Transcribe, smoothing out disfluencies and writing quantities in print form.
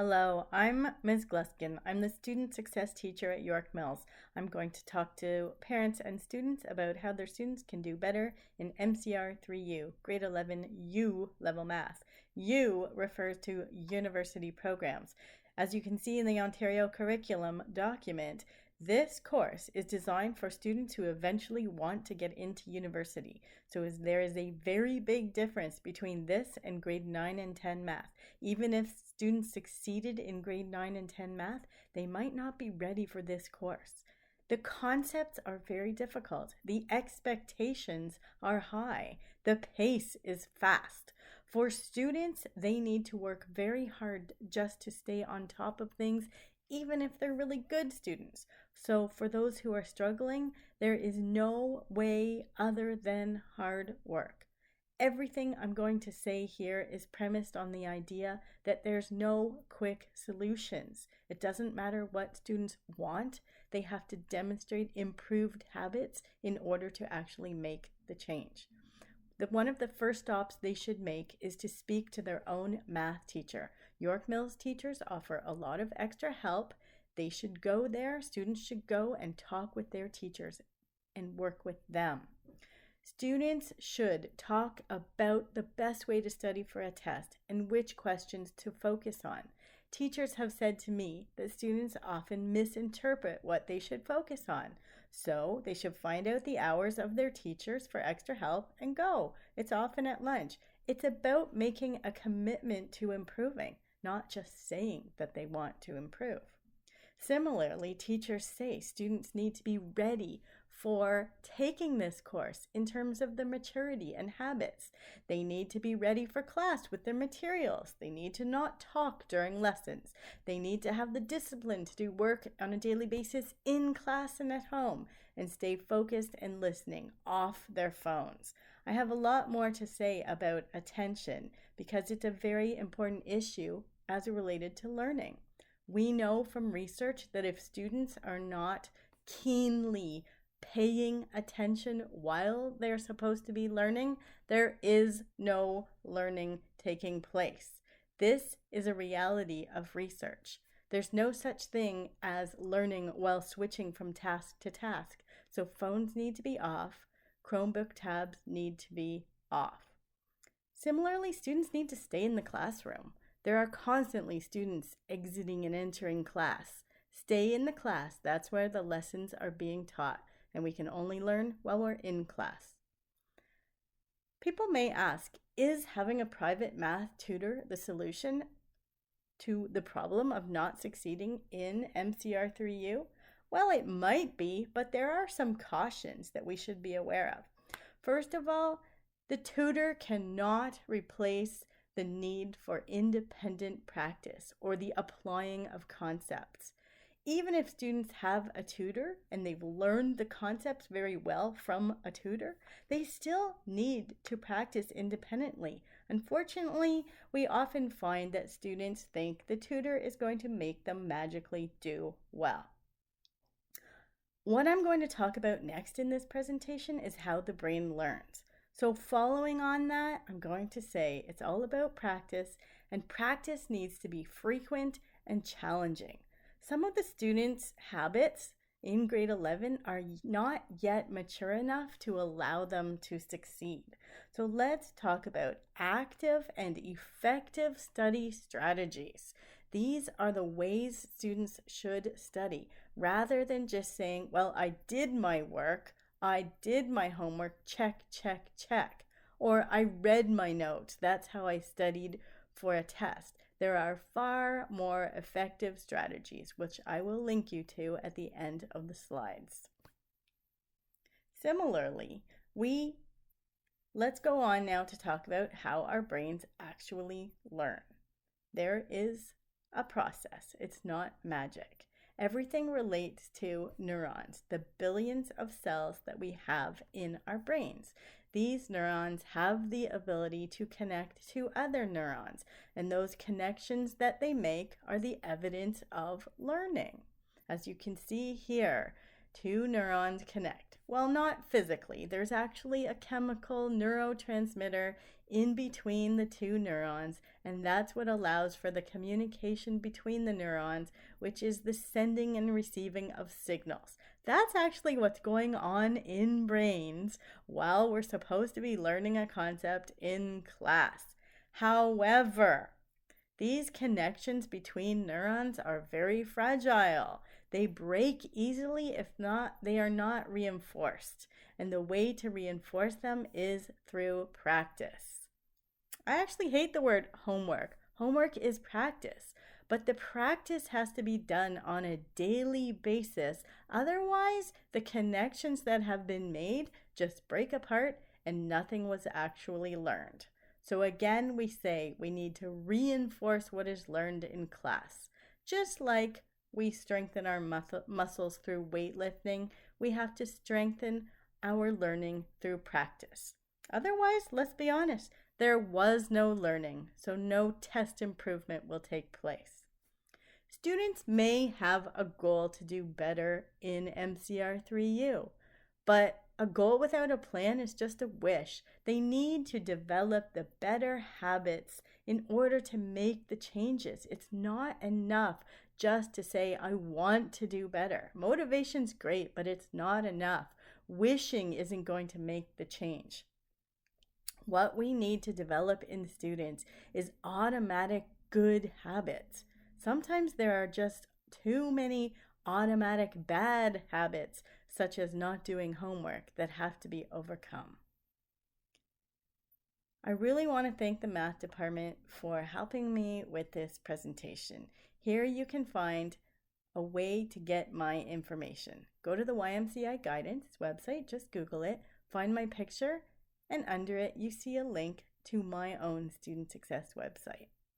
Hello, I'm Ms. Gluskin. I'm the student success teacher at York Mills. I'm going to talk to parents and students about how their students can do better in MCR3U, grade 11 U level math. U refers to university programs. As you can see in the Ontario curriculum document, this course is designed for students who eventually want to get into university. So there is a very big difference between this and grade 9 and 10 math. Even if students succeeded in grade 9 and 10 math, they might not be ready for this course. The concepts are very difficult. The expectations are high. The pace is fast. For students, they need to work very hard just to stay on top of things, even if they're really good students. So for those who are struggling, there is no way other than hard work. Everything I'm going to say here is premised on the idea that there's no quick solutions. It doesn't matter what students want, they have to demonstrate improved habits in order to actually make the change. One of the first stops they should make is to speak to their own math teacher. York Mills teachers offer a lot of extra help. They should go there, students should go and talk with their teachers and work with them. Students should talk about the best way to study for a test and which questions to focus on. Teachers have said to me that students often misinterpret what they should focus on. So they should find out the hours of their teachers for extra help and go. It's often at lunch. It's about making a commitment to improving, not just saying that they want to improve. Similarly, teachers say students need to be ready for taking this course in terms of the maturity and habits. They need to be ready for class with their materials. They need to not talk during lessons. They need to have the discipline to do work on a daily basis in class and at home and stay focused and listening off their phones. I have a lot more to say about attention because it's a very important issue as related to learning. We know from research that if students are not keenly paying attention while they're supposed to be learning, there is no learning taking place. This is a reality of research. There's no such thing as learning while switching from task to task. So phones need to be off. Chromebook tabs need to be off. Similarly, students need to stay in the classroom. There are constantly students exiting and entering class. Stay in the class. That's where the lessons are being taught, and we can only learn while we're in class. People may ask, is having a private math tutor the solution to the problem of not succeeding in MCR3U? Well, it might be, but there are some cautions that we should be aware of. First of all, the tutor cannot replace the need for independent practice or the applying of concepts. Even if students have a tutor and they've learned the concepts very well from a tutor, they still need to practice independently. Unfortunately, we often find that students think the tutor is going to make them magically do well. What I'm going to talk about next in this presentation is how the brain learns. So following on that, I'm going to say it's all about practice, and practice needs to be frequent and challenging. Some of the students' habits in grade 11 are not yet mature enough to allow them to succeed. So let's talk about active and effective study strategies. These are the ways students should study, rather than just saying, well, I did my work, I did my homework, check, check, check. Or I read my notes. That's how I studied for a test. There are far more effective strategies, which I will link you to at the end of the slides. Similarly, let's go on now to talk about how our brains actually learn. There is a process. It's not magic. Everything relates to neurons, the billions of cells that we have in our brains. These neurons have the ability to connect to other neurons, and those connections that they make are the evidence of learning. As you can see here, two neurons connect. Well, not physically. There's actually a chemical neurotransmitter in between the two neurons, and that's what allows for the communication between the neurons, which is the sending and receiving of signals. That's actually what's going on in brains while we're supposed to be learning a concept in class. However, these connections between neurons are very fragile. They break easily if not they are not reinforced. And the way to reinforce them is through practice. I actually hate the word homework. Homework is practice, but the practice has to be done on a daily basis. Otherwise, the connections that have been made just break apart and nothing was actually learned. So again, we say we need to reinforce what is learned in class. Just like we strengthen our muscles through weightlifting, we have to strengthen our learning through practice. Otherwise, let's be honest, there was no learning, so no test improvement will take place. Students may have a goal to do better in MCR3U, but a goal without a plan is just a wish. They need to develop the better habits in order to make the changes. It's not enough just to say, I want to do better. Motivation's great, but it's not enough. Wishing isn't going to make the change. What we need to develop in students is automatic good habits. Sometimes there are just too many automatic bad habits, such as not doing homework, that have to be overcome. I really want to thank the math department for helping me with this presentation. Here you can find a way to get my information. Go to the YMCA Guidance website, just Google it, find my picture, and under it you see a link to my own student success website.